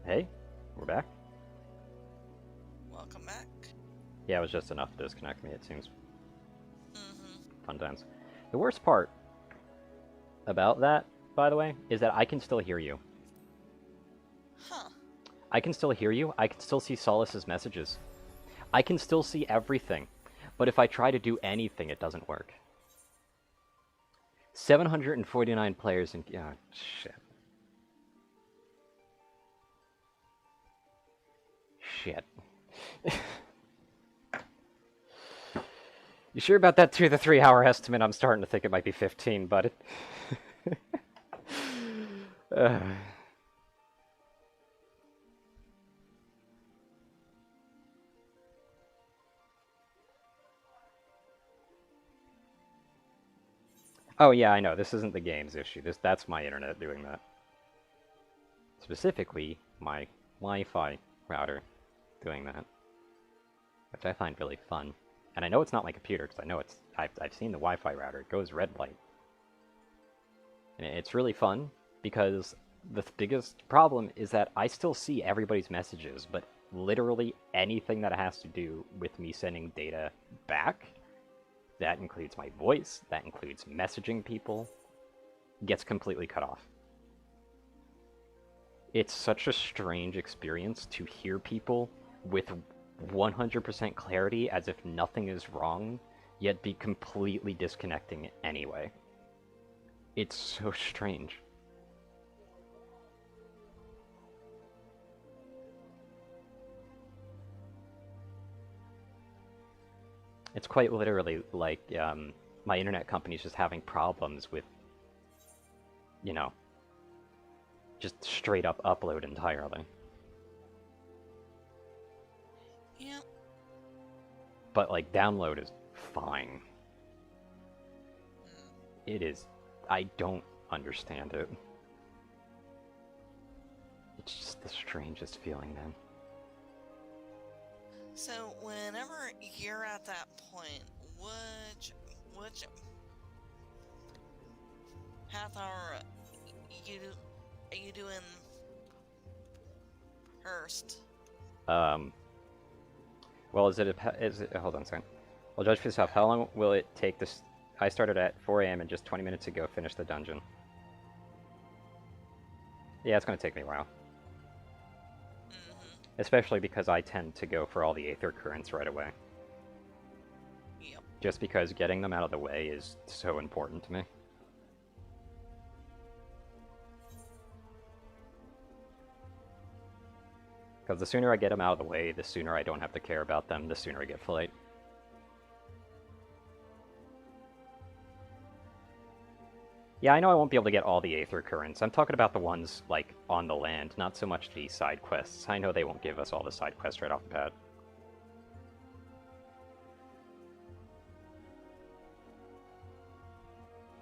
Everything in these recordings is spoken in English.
Hey, we're back. Welcome back. Yeah, it was just enough to disconnect me, it seems. Mm-hmm. Fun times. The worst part about that, by the way, is that I can still hear you. Huh. I can still hear you. I can still see Solace's messages. I can still see everything. But if I try to do anything, it doesn't work. 749 players in... Oh, shit. Shit. You sure about that 2 to 3 hour estimate? I'm starting to think it might be 15, but... uh... Oh yeah, I know. This isn't the game's issue. That's my internet doing that. Specifically, my Wi-Fi router doing that, which I find really fun. And I know it's not my computer because I know it's. I've seen the Wi-Fi router. It goes red light, and it's really fun because the biggest problem is that I still see everybody's messages, but literally anything that has to do with me sending data back, that includes my voice, that includes messaging people, gets completely cut off. It's such a strange experience to hear people with 100% clarity as if nothing is wrong, yet be completely disconnecting anyway. It's so strange. It's quite literally like my internet company's just having problems with, you know, just straight up upload entirely. Yep. But like download is fine. Mm. It is. I don't understand it. It's just the strangest feeling, man. So whenever you're at that point, which half hour you are you doing first? Um, well, is it, hold on a second. Well, judge for yourself. How long will it take this? I started at 4 a.m. and just 20 minutes ago finished the dungeon. Yeah, it's going to take me a while. Mm-hmm. Especially because I tend to go for all the Aether Currents right away. Yep. Just because getting them out of the way is so important to me. Because the sooner I get them out of the way, the sooner I don't have to care about them, the sooner I get flight. Yeah, I know I won't be able to get all the Aether Currents. I'm talking about the ones, like, on the land, not so much the side quests. I know they won't give us all the side quests right off the bat.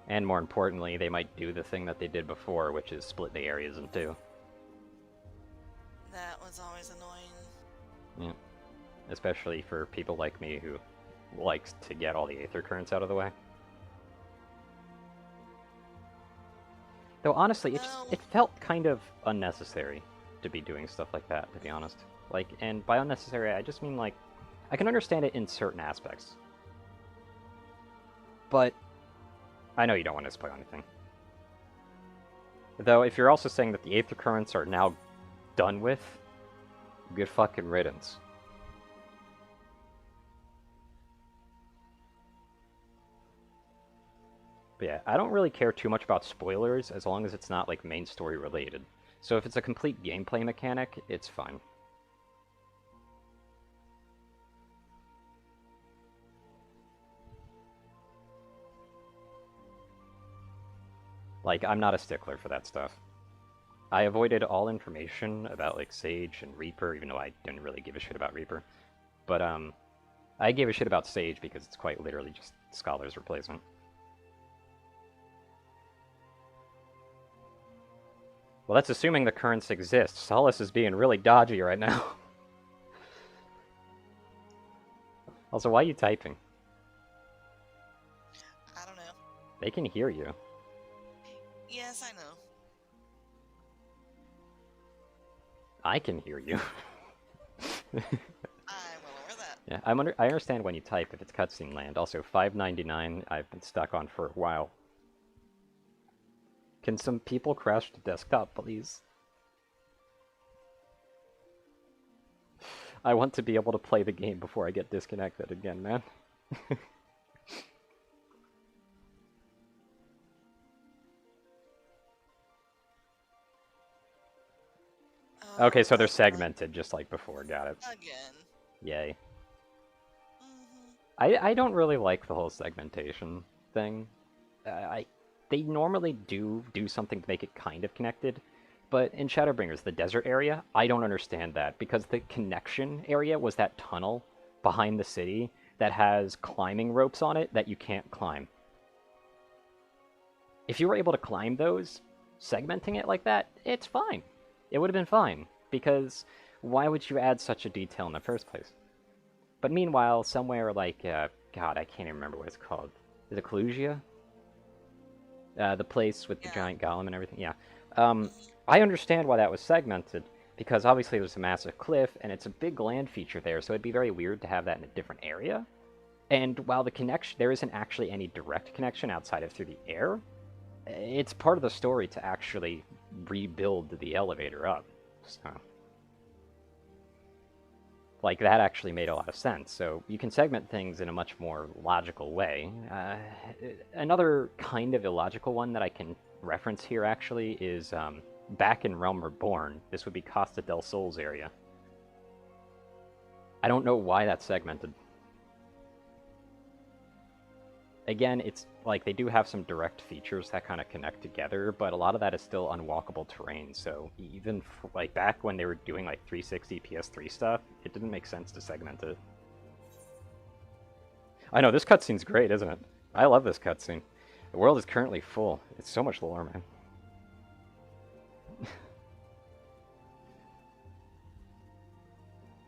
And more importantly, they might do the thing that they did before, which is split the areas in two. That was always annoying. Yeah. Especially for people like me who likes to get all the Aether Currents out of the way. Though honestly, No. it felt kind of unnecessary to be doing stuff like that, to be honest. Like, and by unnecessary, I just mean like, I can understand it in certain aspects. But I know you don't want to spoil anything. Though, if you're also saying that the Aether Currents are now done with, good fucking riddance. But yeah, I don't really care too much about spoilers as long as it's not like main story related. So if it's a complete gameplay mechanic, it's fine. Like, I'm not a stickler for that stuff. I avoided all information about like Sage and Reaper, even though I didn't really give a shit about Reaper. But I gave a shit about Sage because it's quite literally just Scholar's replacement. Well, that's assuming the currents exist. Solace is being really dodgy right now. Also, why are you typing? I don't know. They can hear you. Yes, I know. I can hear you. I'm well aware of that. Yeah, I understand when you type if it's cutscene land. Also, 5.99 I've been stuck on for a while. Can some people crash the desktop, please? I want to be able to play the game before I get disconnected again, man. Okay, so they're segmented just like before. Got it. Again. Yay. Mm-hmm. I don't really like the whole segmentation thing. They normally do something to make it kind of connected, but in Shadowbringers, the desert area, I don't understand that because the connection area was that tunnel behind the city that has climbing ropes on it that you can't climb. If you were able to climb those, segmenting it like that, it's fine. It would have been fine because why would you add such a detail in the first place? But meanwhile, somewhere like, God, I can't even remember what it's called. Is it Clusia? The place with the giant golem and everything? Yeah. I understand why that was segmented, because obviously there's a massive cliff, and it's a big land feature there, so it'd be very weird to have that in a different area. And while the connection, there isn't actually any direct connection outside of through the air, it's part of the story to actually rebuild the elevator up. So... like, that actually made a lot of sense. So you can segment things in a much more logical way. Another kind of illogical one that I can reference here, actually, is back in Realm Reborn. This would be Costa del Sol's area. I don't know why that's segmented. Again, it's like they do have some direct features that kind of connect together, but a lot of that is still unwalkable terrain. So even like back when they were doing like 360 PS3 stuff, it didn't make sense to segment it. I know, this cutscene's great, isn't it? I love this cutscene. The world is currently full. It's so much lore, man.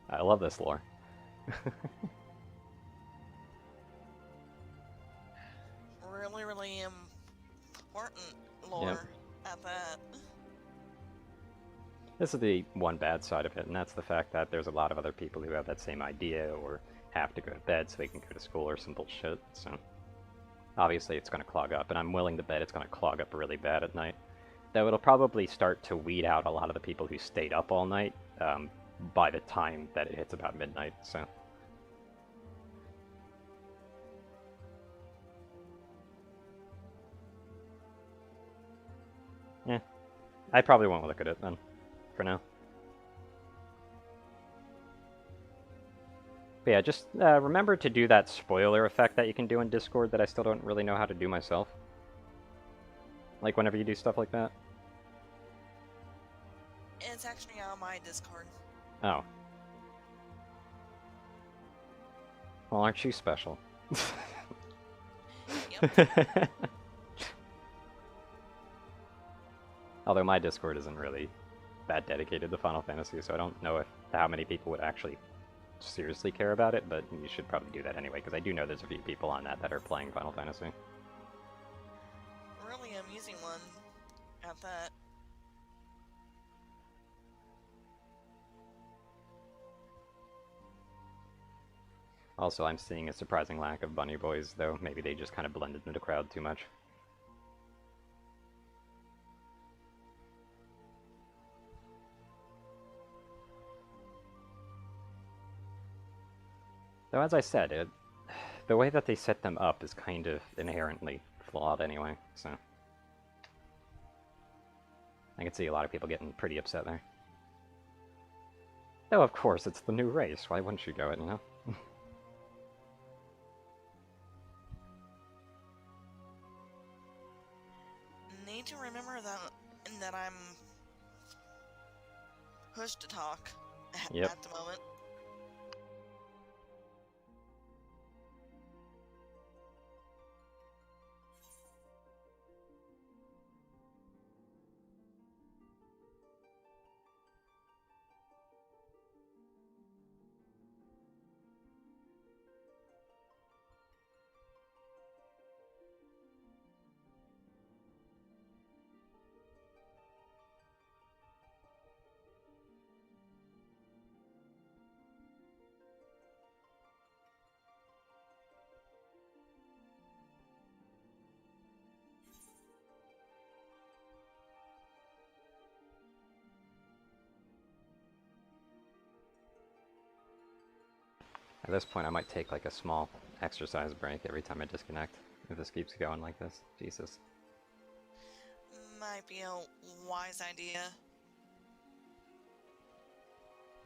I love this lore. Really, really important lore at that. This is the one bad side of it, and that's the fact that there's a lot of other people who have that same idea or have to go to bed so they can go to school or some bullshit, so... obviously it's going to clog up, and I'm willing to bet it's going to clog up really bad at night. Though it'll probably start to weed out a lot of the people who stayed up all night by the time that it hits about midnight, so... yeah. I probably won't look at it, then, for now. But yeah, just remember to do that spoiler effect that you can do in Discord that I still don't really know how to do myself. Like, whenever you do stuff like that. It's actually on my Discord. Oh. Well, aren't you special? Yep. Although my Discord isn't really that dedicated to Final Fantasy, so I don't know how many people would actually seriously care about it, but you should probably do that anyway, because I do know there's a few people on that are playing Final Fantasy. Really amusing one at that. Also, I'm seeing a surprising lack of bunny boys, though. Maybe they just kind of blended into the crowd too much. Though, as I said, the way that they set them up is kind of inherently flawed anyway, so... I can see a lot of people getting pretty upset there. Though, of course, it's the new race. Why wouldn't you go it, you know? Need to remember that I'm pushed to talk Yep. at the moment. At this point, I might take like a small exercise break every time I disconnect. If this keeps going like this. Jesus. Might be a wise idea.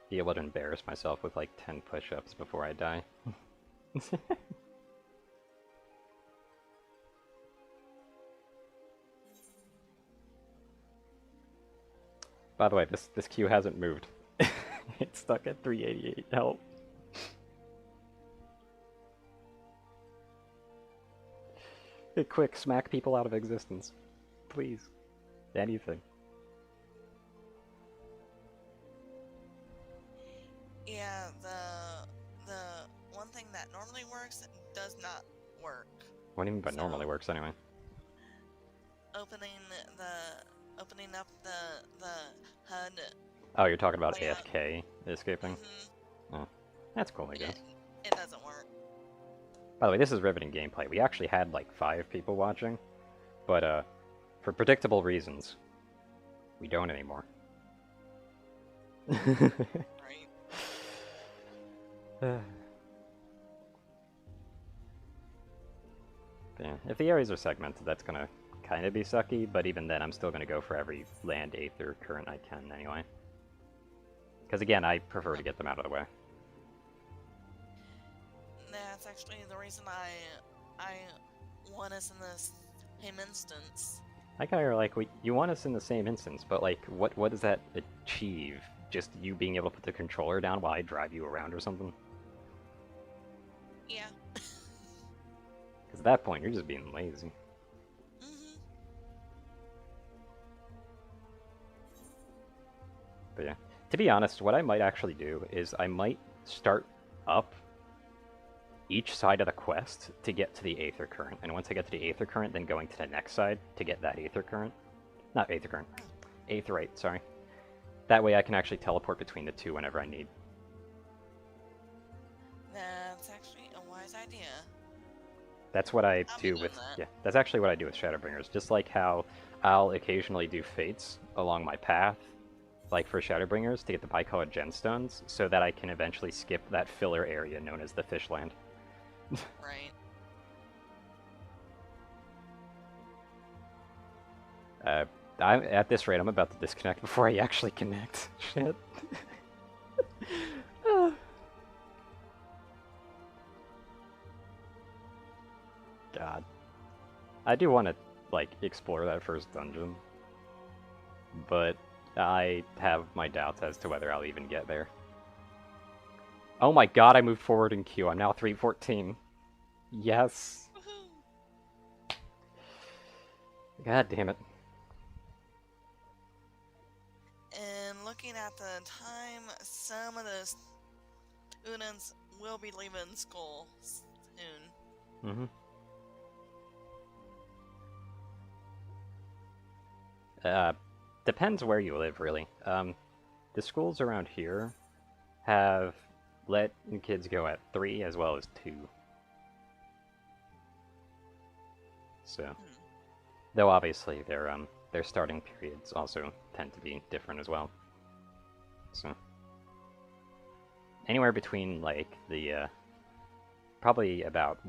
Be able to embarrass myself with like 10 push-ups before I die. By the way, this queue hasn't moved. It's stuck at 388. Help. Hey, quick, smack people out of existence. Please. Anything. Yeah, the one thing that normally works does not work. What do you mean by So, normally works anyway? Opening up the HUD Oh, you're talking about layout. AFK escaping? Oh, that's cool, I guess. It doesn't work. By the way, this is riveting gameplay. We actually had like 5 people watching, but for predictable reasons, we don't anymore. Right. Yeah, if the areas are segmented, that's gonna kind of be sucky, but even then, I'm still gonna go for every land, aether, current I can anyway. Because again, I prefer to get them out of the way. That's actually the reason I want us in this same instance. I kind of like, you want us in the same instance, but like, what does that achieve? Just you being able to put the controller down while I drive you around or something? Yeah. Because at that point, you're just being lazy. But yeah, to be honest, what I might actually do is I might start up each side of the quest to get to the Aether Current, and once I get to the Aether Current, then going to the next side to get that Aether Current. Not Aether Current. Aetherite, sorry. That way I can actually teleport between the two whenever I need. That's actually a wise idea. That's what I I'll do be doing with... that. Yeah, that's actually what I do with Shadowbringers. Just like how I'll occasionally do fates along my path, like for Shadowbringers, to get the bicolored gemstones, so that I can eventually skip that filler area known as the Fishland. Right. At this rate, I'm about to disconnect before I actually connect. Shit. God. I do want to, like, explore that first dungeon. But I have my doubts as to whether I'll even get there. Oh my god, I moved forward in queue. I'm now 314. Yes. Woohoo! God damn it. And looking at the time, some of the students will be leaving school soon. Mm-hmm. Depends where you live, really. The schools around here have let kids go at 3 as well as 2. So, though obviously their starting periods also tend to be different as well. So, anywhere between like the probably about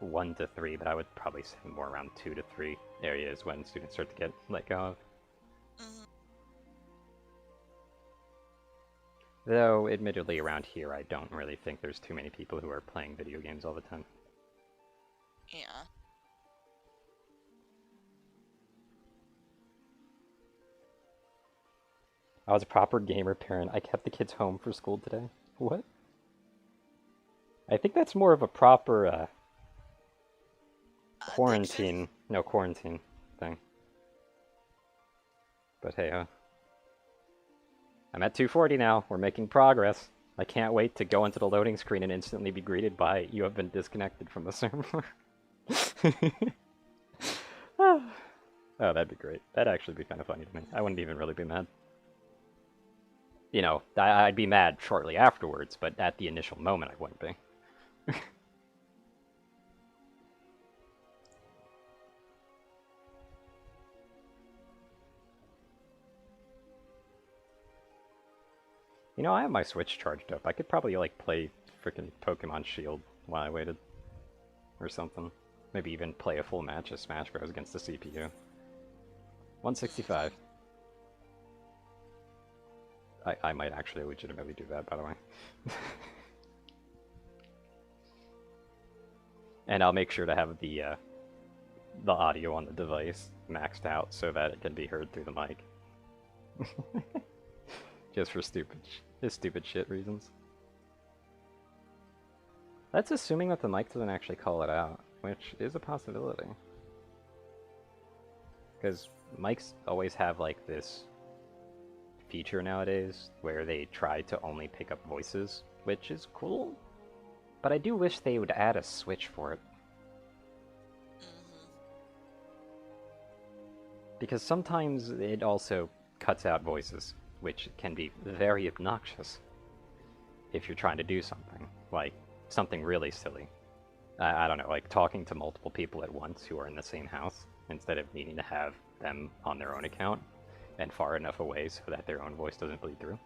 1 to 3, but I would probably say more around 2 to 3 areas when students start to get let go of. Though, admittedly, around here, I don't really think there's too many people who are playing video games all the time. Yeah. I was a proper gamer parent. I kept the kids home for school today. What? I think that's more of a proper quarantine. No, quarantine thing. But hey, I'm at 240 now. We're making progress. I can't wait to go into the loading screen and instantly be greeted by, "You have been disconnected from the server." Oh, that'd be great. That'd actually be kind of funny to me. I wouldn't even really be mad. You know, I'd be mad shortly afterwards, but at the initial moment I wouldn't be. You know, I have my Switch charged up. I could probably, like, play freaking Pokemon Shield while I waited. Or something. Maybe even play a full match of Smash Bros. Against the CPU. 165. I might actually legitimately do that, by the way. And I'll make sure to have the audio on the device maxed out so that it can be heard through the mic. Just for stupid shit reasons. That's assuming that the mic doesn't actually call it out, which is a possibility. Because mics always have like this feature nowadays where they try to only pick up voices, which is cool. But I do wish they would add a switch for it. Because sometimes it also cuts out voices, which can be very obnoxious if you're trying to do something, like something really silly. I don't know, like talking to multiple people at once who are in the same house, instead of needing to have them on their own account and far enough away so that their own voice doesn't bleed through.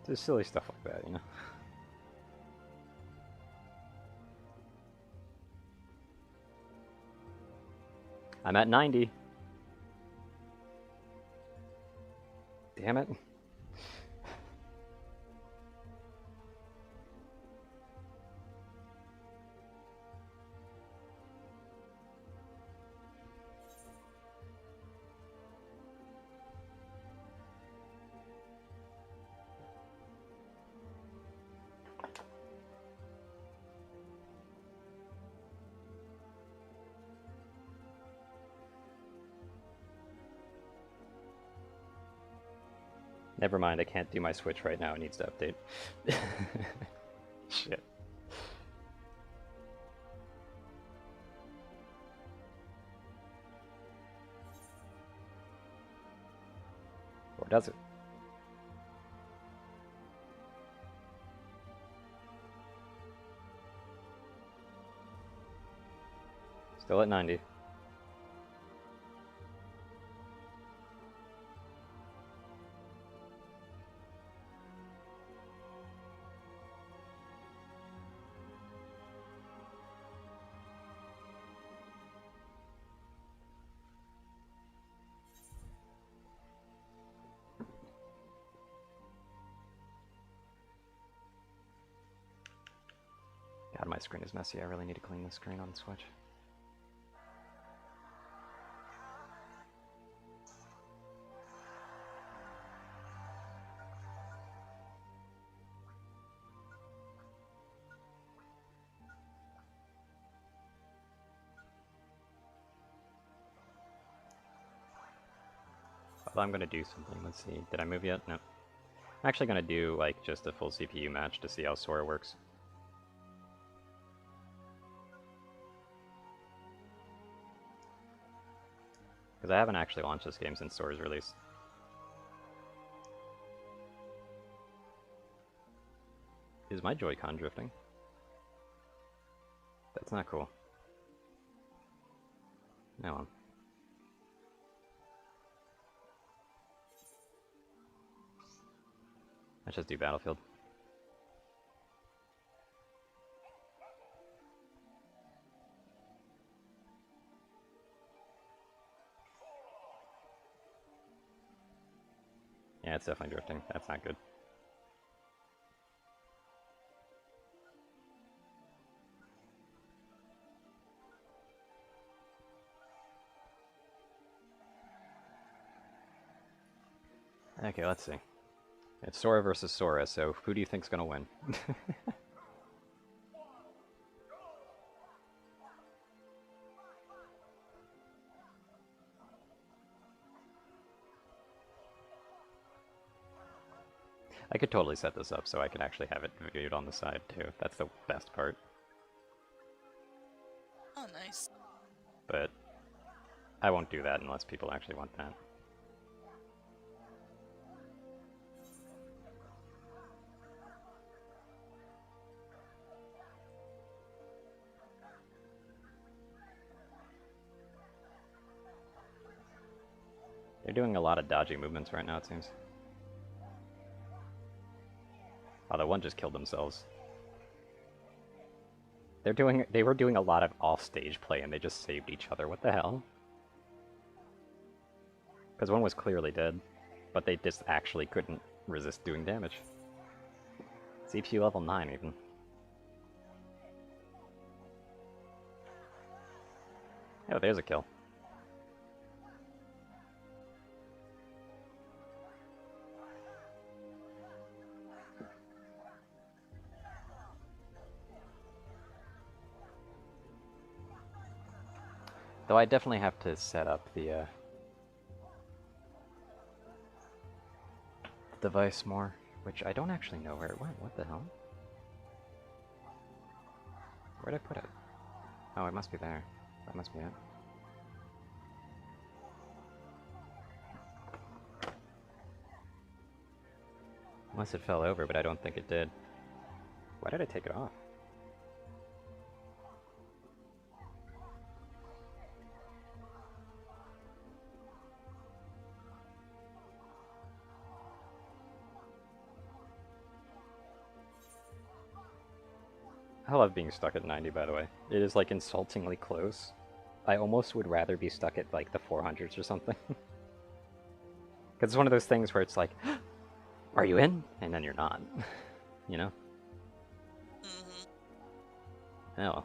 Just silly stuff like that, you know? I'm at 90. Damn it. Never mind, I can't do my Switch right now, it needs to update. Shit. Or does it? Still at 90. God, my screen is messy. I really need to clean the screen on the Switch. Well, I'm gonna do something. Let's see. Did I move yet? No. I'm actually gonna do like just a full CPU match to see how Sora works. Because I haven't actually launched this game since Sora's release. Is my Joy-Con drifting? That's not cool. No. Let's just do Battlefield. Yeah, it's definitely drifting. That's not good. Okay, let's see. It's Sora versus Sora, so who do you think's gonna win? I could totally set this up so I could actually have it viewed on the side too. That's the best part. Oh, nice. But I won't do that unless people actually want that. They're doing a lot of dodgy movements right now, it seems. Although one just killed themselves. They were doing a lot of off-stage play and they just saved each other. What the hell? Because one was clearly dead, but they just actually couldn't resist doing damage. CPU level 9 even. Oh, there's a kill. Though I definitely have to set up the device more, which I don't actually know where it went. What the hell? Where'd I put it? Oh, it must be there. That must be it. Unless it fell over, but I don't think it did. Why did I take it off? I love being stuck at 90, by the way. It is, like, insultingly close. I almost would rather be stuck at, like, the 400s or something. Because it's one of those things where it's like, are you in? And then you're not. You know? Mm-hmm. Oh.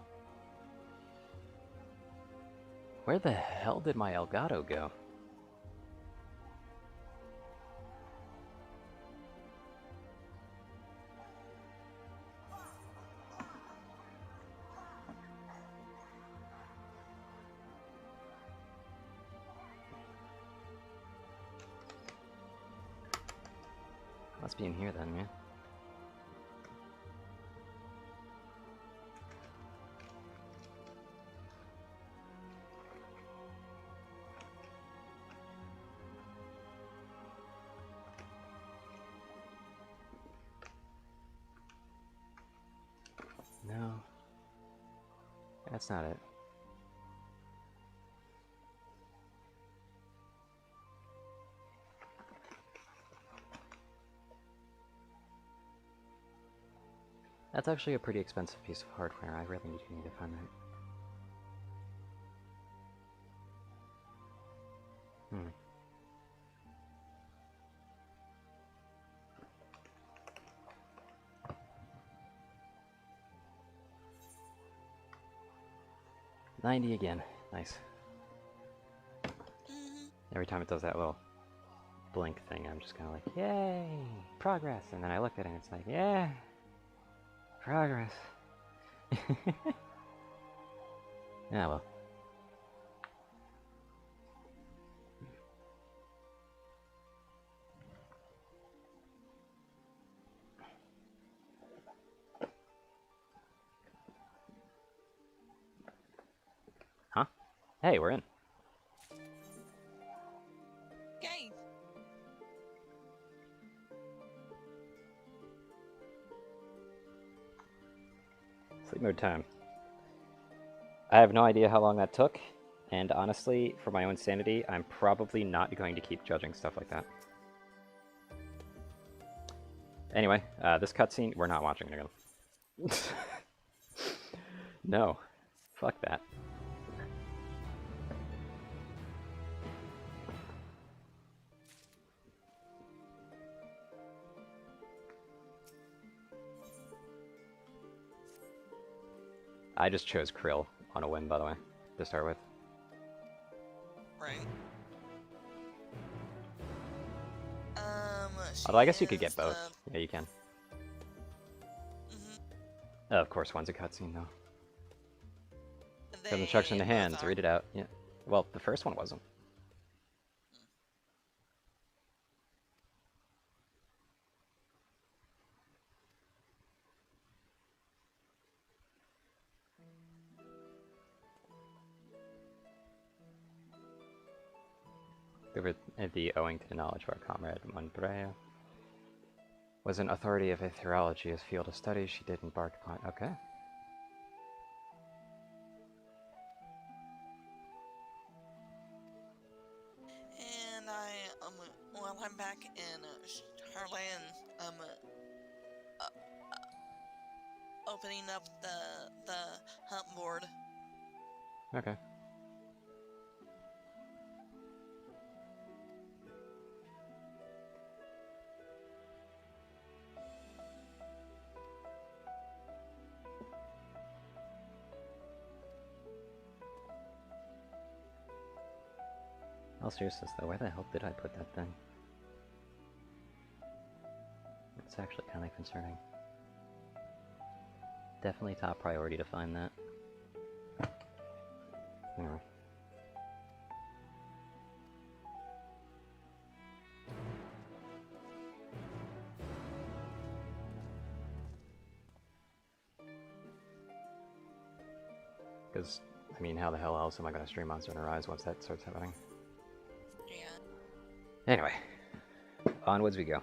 Where the hell did my Elgato go? Must be in here then, man. No. That's not it. That's actually a pretty expensive piece of hardware. I really need to find that. Hmm. $90 again. Nice. Mm-hmm. Every time it does that little blink thing, I'm just kind of like, yay, progress. And then I look at it and it's like, yeah, progress. Yeah, well. Huh? Hey, we're in. Yay! Sleep mode time. I have no idea how long that took, and honestly, for my own sanity, I'm probably not going to keep judging stuff like that. Anyway, this cutscene, we're not watching it again. No. Fuck that. I just chose Krill on a whim, by the way, to start with. Right. Although I guess you could get both. The... Yeah, you can. Mm-hmm. Of course, one's a cutscene, though. They Got instruction to both hands. are. Read it out. Yeah. Well, the first one wasn't. The owing to the knowledge of our comrade Monbrea was an authority of aetherology as field of study she did embark upon. Okay. And I opening up the hunt board. Okay. All seriousness though, where the hell did I put that thing? It's actually kind of concerning. Definitely top priority to find that. Anyway. Because, I mean, how the hell else am I going to stream Monster Hunter Rise once that starts happening? Yeah. Anyway, onwards we go.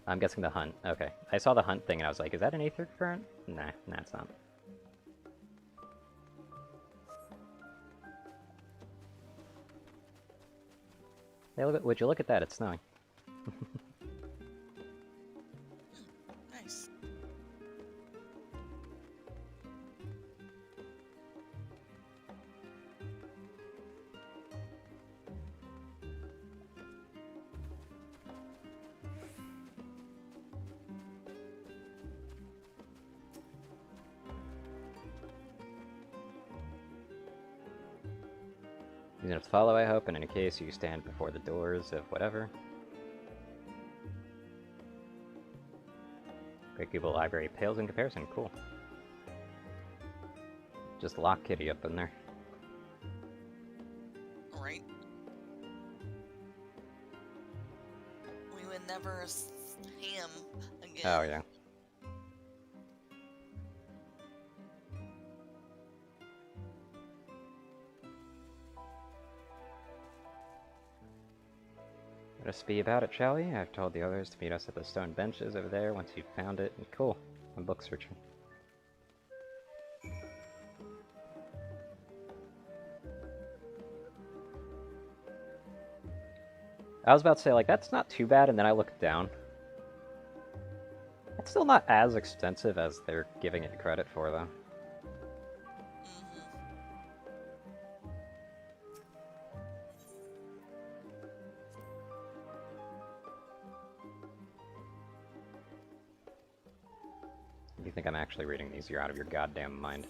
I'm guessing the hunt. Okay. I saw the hunt thing and I was like, is that an Aether Current? Nah, it's not. Hey, would you look at that? It's snowing. Nice. He's enough to follow, I hope, in any case you stand before the doors of whatever. Great Google Library pales in comparison, cool. Just lock Kitty up in there. Right. We would never see him again. Oh, yeah. Let us be about it, shall we? I've told the others to meet us at the stone benches over there once you've found it. And cool. I'm book searching. I was about to say, like, that's not too bad, and then I looked down. It's still not as extensive as they're giving it credit for, though. If you think I'm actually reading these, you're out of your goddamn mind.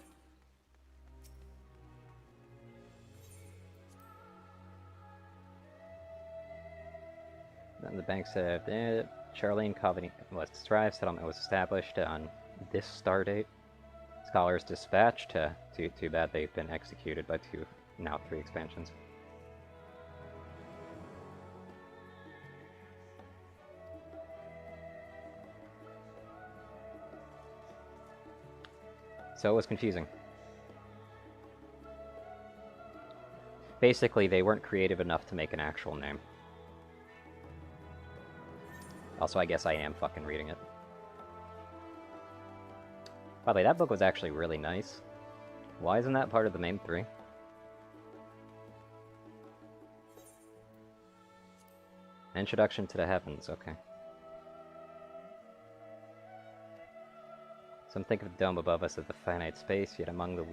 Then the bank said, Charlene Colony Strive settlement was established on this star date. Scholars dispatched. Too bad they've been executed by now 3 expansions. So it was confusing. Basically, they weren't creative enough to make an actual name. Also, I guess I am fucking reading it. By the way, that book was actually really nice. Why isn't that part of the main 3? Introduction to the Heavens, okay. Some think of the dome above us as the finite space, yet among the